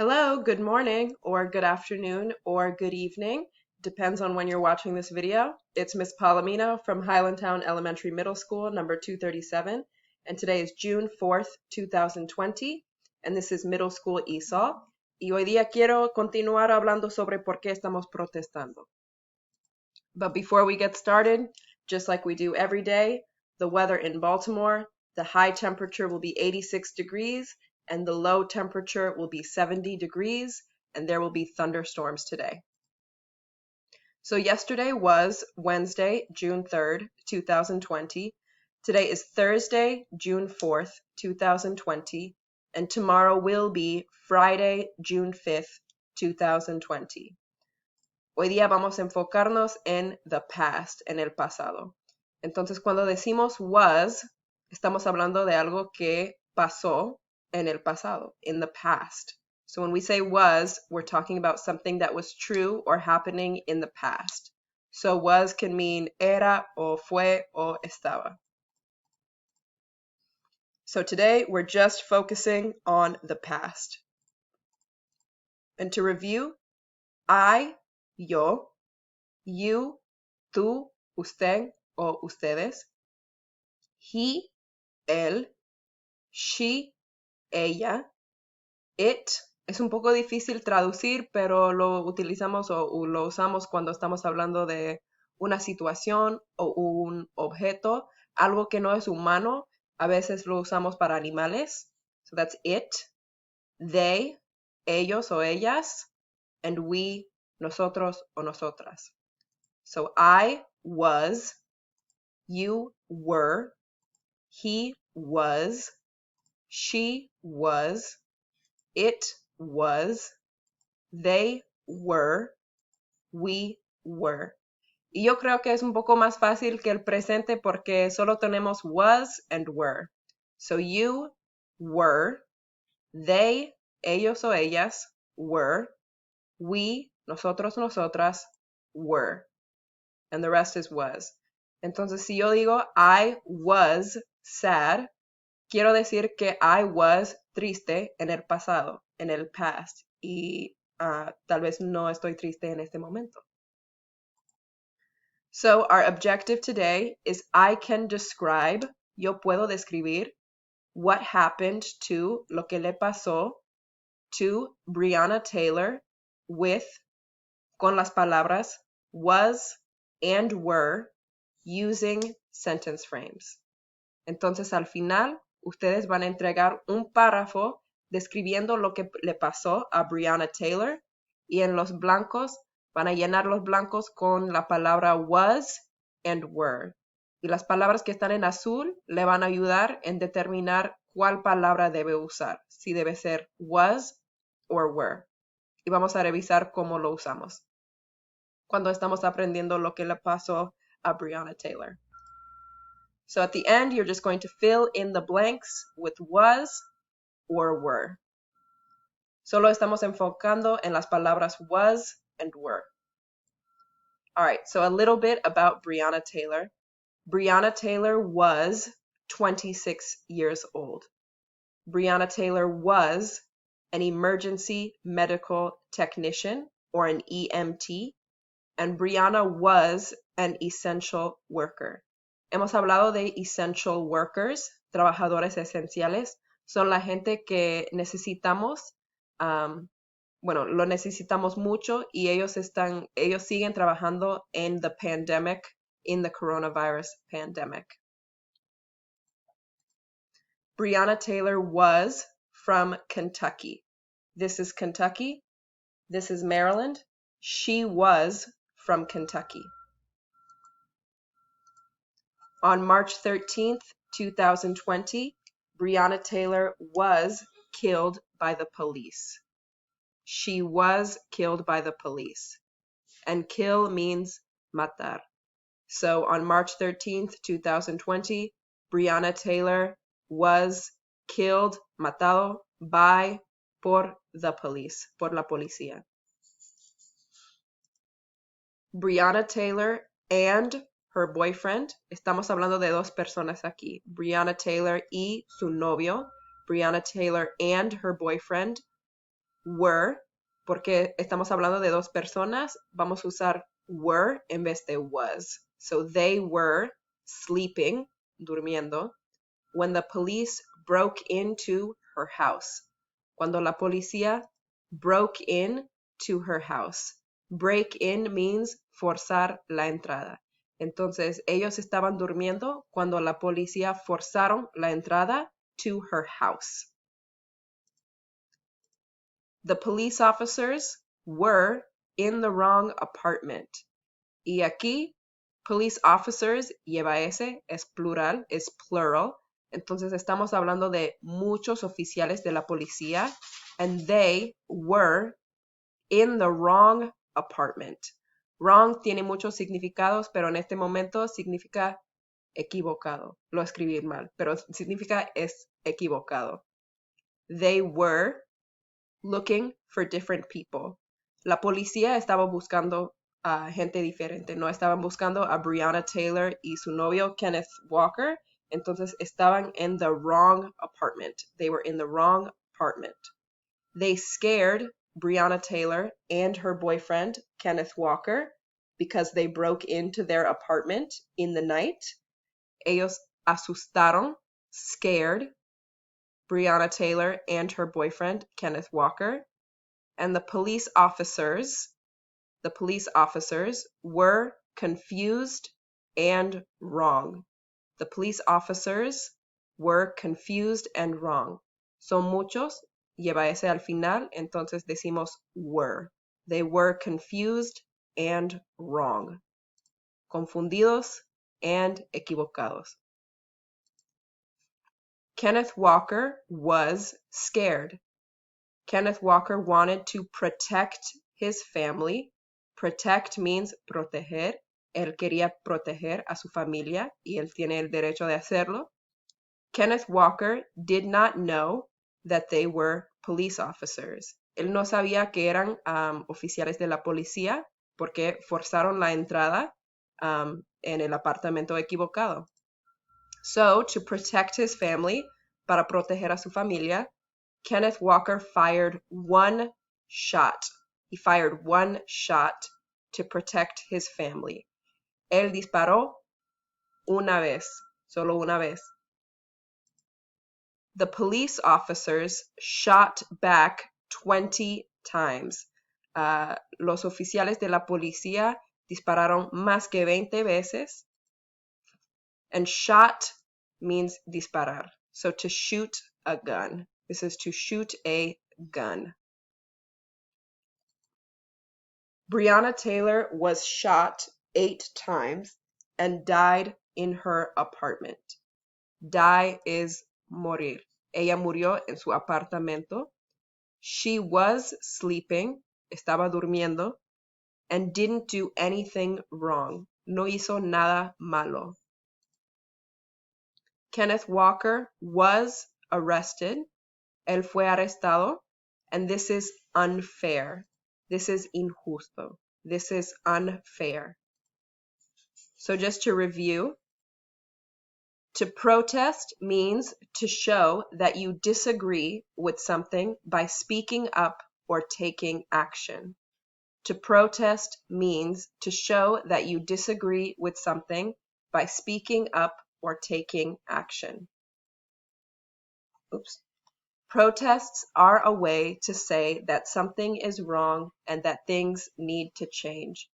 Hello, good morning, or good afternoon, or good evening. Depends on when you're watching this video. It's Miss Palomino from Highlandtown Elementary Middle School, number 237, and today is June 4th, 2020, and this is Middle School ESOL. Y hoy día quiero continuar hablando sobre por qué estamos protestando. But before we get started, just like we do every day, the weather in Baltimore, the high temperature will be 86 degrees and the low temperature will be 70 degrees, and there will be thunderstorms today. So yesterday was Wednesday, June 3rd, 2020. Today is Thursday, June 4th, 2020, and tomorrow will be Friday, June 5th, 2020. Hoy día vamos a enfocarnos en the past, en el pasado. Entonces, cuando decimos was, estamos hablando de algo que pasó en el pasado, in the past. So when we say was, we're talking about something that was true or happening in the past. So was can mean era o fue o estaba. So today we're just focusing on the past. And to review, I, yo, you, tú, usted o ustedes, he, él, she, ella, it. Es un poco difícil traducir, pero lo utilizamos o lo usamos cuando estamos hablando de una situación o un objeto, algo que no es humano. A veces lo usamos para animales. So that's it. They, ellos o ellas, and we, nosotros o nosotras. So I was, you were, he was, she was, it was, they were, we were. Y yo creo que es un poco más fácil que el presente porque solo tenemos was and were. So you were, they, ellos o ellas, were, we, nosotros, nosotras, were. And the rest is was. Entonces, si yo digo I was sad, quiero decir que I was triste en el pasado, en el past. Y tal vez no estoy triste en este momento. So our objective today is I can describe, yo puedo describir, what happened to, lo que le pasó, to Breonna Taylor with, con las palabras was and were, using sentence frames. Entonces al final, ustedes van a entregar un párrafo describiendo lo que le pasó a Breonna Taylor y en los blancos van a llenar los blancos con la palabra was and were. Y las palabras que están en azul le van a ayudar en determinar cuál palabra debe usar, si debe ser was or were. Y vamos a revisar cómo lo usamos cuando estamos aprendiendo lo que le pasó a Breonna Taylor. So at the end, you're just going to fill in the blanks with was or were. Solo estamos enfocando en las palabras was and were. All right, so a little bit about Breonna Taylor. Breonna Taylor was 26 years old. Breonna Taylor was an emergency medical technician or an EMT, and Breonna was an essential worker. Hemos hablado de essential workers, trabajadores esenciales. Son la gente que necesitamos, lo necesitamos mucho y ellos siguen trabajando in the pandemic, in the coronavirus pandemic. Breonna Taylor was from Kentucky. This is Kentucky. This is Maryland. She was from Kentucky. On March 13th, 2020, Breonna Taylor was killed by the police. She was killed by the police. And kill means matar. So on March 13th, 2020, Breonna Taylor was killed, matado, by, por the police, por la policía. Breonna Taylor and her boyfriend, estamos hablando de dos personas aquí, Breonna Taylor y su novio, Breonna Taylor and her boyfriend, were, porque estamos hablando de dos personas, vamos a usar were en vez de was. So they were sleeping, durmiendo, when the police broke into her house. Cuando la policía broke in to her house. Break in means forzar la entrada. Entonces, ellos estaban durmiendo cuando la policía forzaron la entrada to her house. The police officers were in the wrong apartment. Y aquí, police officers lleva ese, es plural, es plural. Entonces estamos hablando de muchos oficiales de la policía, and they were in the wrong apartment. Wrong tiene muchos significados, pero en este momento significa equivocado. Lo escribí mal, pero significa es equivocado. They were looking for different people. La policía estaba buscando a gente diferente, no estaban buscando a Breonna Taylor y su novio Kenneth Walker, entonces estaban in the wrong apartment. They were in the wrong apartment. They scared Breonna Taylor and her boyfriend Kenneth Walker because they broke into their apartment in the night. Ellos asustaron, scared Breonna Taylor and her boyfriend Kenneth Walker. And the police officers were confused and wrong. The police officers were confused and wrong. Son muchos, lleva ese al final, entonces decimos were. They were confused and wrong. Confundidos and equivocados. Kenneth Walker was scared. Kenneth Walker wanted to protect his family. Protect means proteger. Él quería proteger a su familia y él tiene el derecho de hacerlo. Kenneth Walker did not know that they were police officers. Él no sabía que eran oficiales de la policía porque forzaron la entrada en el apartamento equivocado. So, to protect his family, para proteger a su familia, Kenneth Walker fired one shot. He fired one shot to protect his family. Él disparó una vez, solo una vez. The police officers shot back 20 times. Los oficiales de la policía dispararon más que 20 veces. And shot means disparar. So to shoot a gun. This is to shoot a gun. Breonna Taylor was shot 8 times and died in her apartment. Die is morir. Ella murió en su apartamento. She was sleeping, estaba durmiendo, and didn't do anything wrong. No hizo nada malo. Kenneth Walker was arrested. Él fue arrestado. And this is unfair. This is injusto. This is unfair. So just to review, to protest means to show that you disagree with something by speaking up or taking action. To protest means to show that you disagree with something by speaking up or taking action. Oops. Protests are a way to say that something is wrong and that things need to change.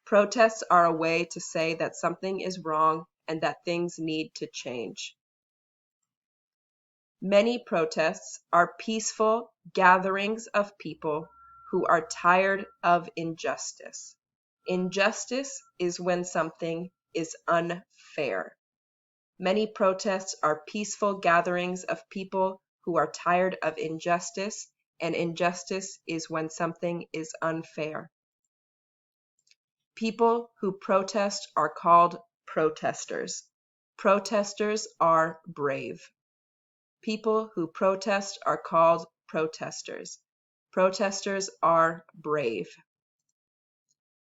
Protests are a way to say that something is wrong and that things need to change. Many protests are peaceful gatherings of people who are tired of injustice. Injustice is when something is unfair. Many protests are peaceful gatherings of people who are tired of injustice, and injustice is when something is unfair. People who protest are called protesters. Protesters are brave. People who protest are called protesters. Protesters are brave.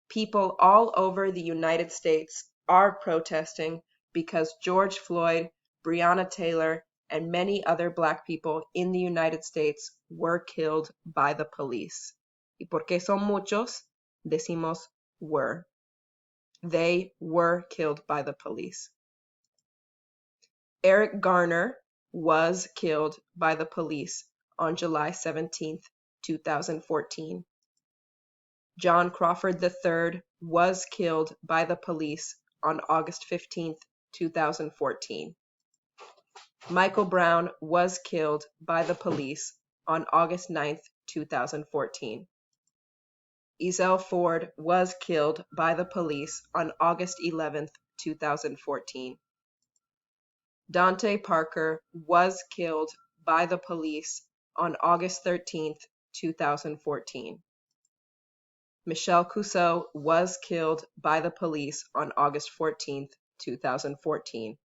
People all over the United States are protesting because George Floyd, Breonna Taylor, and many other Black people in the United States were killed by the police. ¿Y por qué son muchos? Decimos were. They were killed by the police. Eric Garner was killed by the police on July 17th, 2014. John Crawford III was killed by the police on August 15th, 2014. Michael Brown was killed by the police on August 9th, 2014. Ezell Ford was killed by the police on August 11th, 2014. Dante Parker was killed by the police on August 13th, 2014. Michelle Cusseau was killed by the police on August 14th, 2014.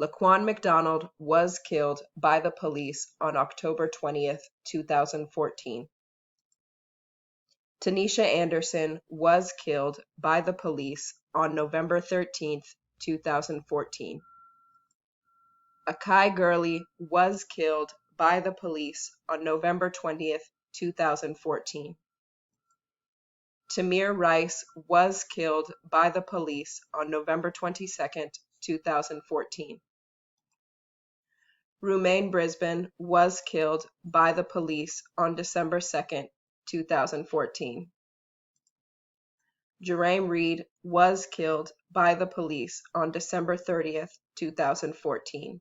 Laquan McDonald was killed by the police on October 20th, 2014. Tanisha Anderson was killed by the police on November 13th, 2014. Akai Gurley was killed by the police on November 20th, 2014. Tamir Rice was killed by the police on November 22nd, 2014. Rumain Brisbane was killed by the police on December 2nd, 2014. Jerame Reed was killed by the police on December 30th, 2014.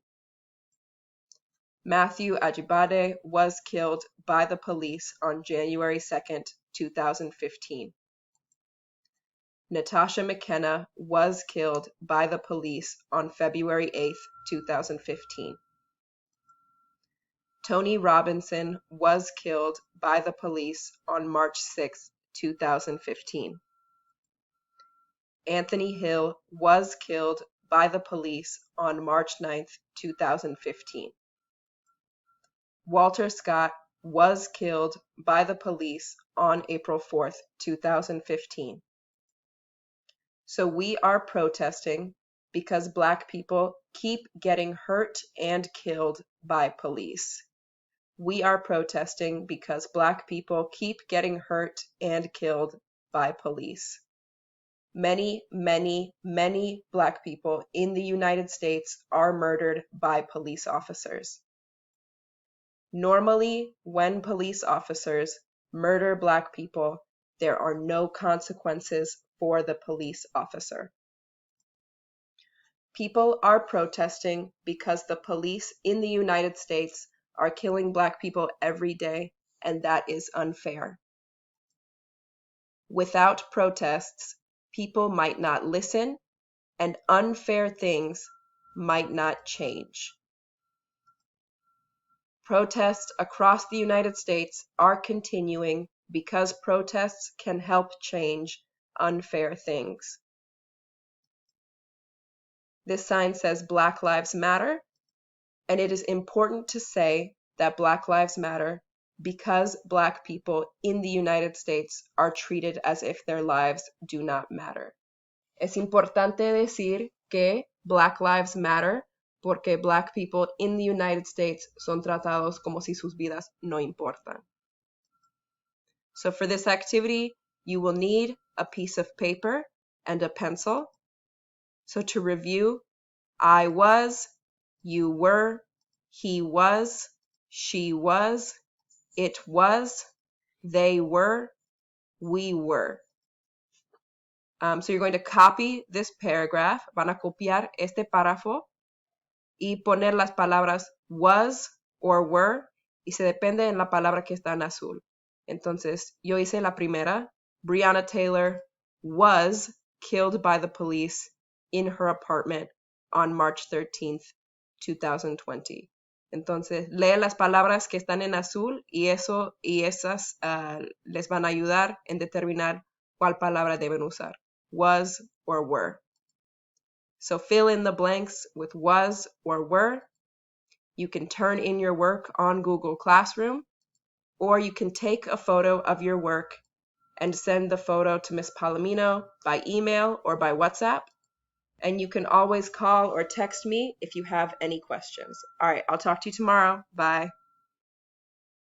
Matthew Ajibade was killed by the police on January 2nd, 2015. Natasha McKenna was killed by the police on February 8th, 2015. Tony Robinson was killed by the police on March 6, 2015. Anthony Hill was killed by the police on March 9, 2015. Walter Scott was killed by the police on April 4, 2015. So we are protesting because Black people keep getting hurt and killed by police. We are protesting because Black people keep getting hurt and killed by police. Many, many, many Black people in the United States are murdered by police officers. Normally, when police officers murder Black people, there are no consequences for the police officer. People are protesting because the police in the United States are killing Black people every day, and that is unfair. Without protests, people might not listen, and unfair things might not change. Protests across the United States are continuing because protests can help change unfair things. This sign says Black Lives Matter, and it is important to say that Black Lives Matter because Black people in the United States are treated as if their lives do not matter. Es importante decir que Black Lives Matter porque Black people in the United States son tratados como si sus vidas no importan. So for this activity, you will need a piece of paper and a pencil. So to review, I was, you were, he was, she was, it was, they were, we were. So you're going to copy this paragraph. Van a copiar este párrafo y poner las palabras was or were y se depende en la palabra que está en azul. Entonces, yo hice la primera. Breonna Taylor was killed by the police in her apartment on March 13th, 2020. Entonces, lee las palabras que están en azul y esas les van a ayudar en determinar cuál palabra deben usar. Was or were. So fill in the blanks with was or were. You can turn in your work on Google Classroom, or you can take a photo of your work and send the photo to Ms. Palomino by email or by WhatsApp. And you can always call or text me if you have any questions. All right, I'll talk to you tomorrow. Bye.